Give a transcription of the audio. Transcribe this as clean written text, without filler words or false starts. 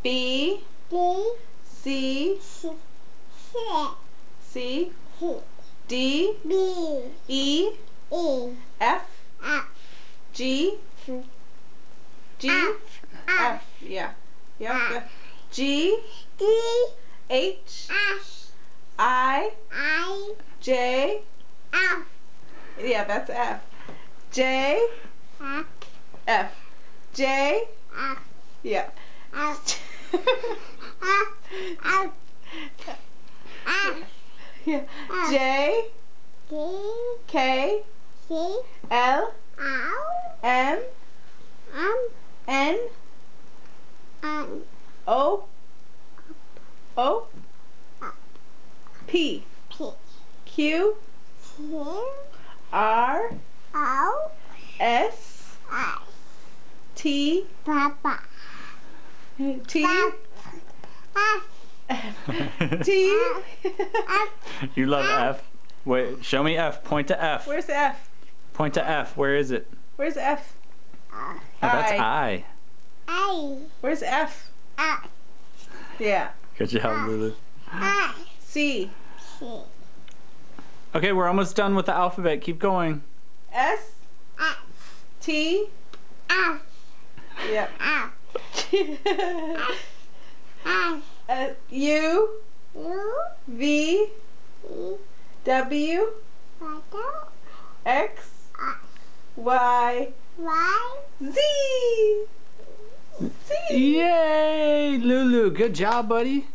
B, C, C, D, E, F, G, F, yeah, yep. G, H, I, J, yeah, that's F. J, F, J, yeah. Yeah. J, K, L, M, N, O, P, Q, R, S, T, T, T. You love F. Wait, show me F. Point to F. Where's the F? Point to F. Where is it? Where's the F? Oh, that's I. Where's the F? Yeah. Good job, Lulu. C. Okay, we're almost done with the alphabet. Keep going. S. T. Yep. U. V. W. X. Y. Z. Yay, Lulu. Good job, buddy.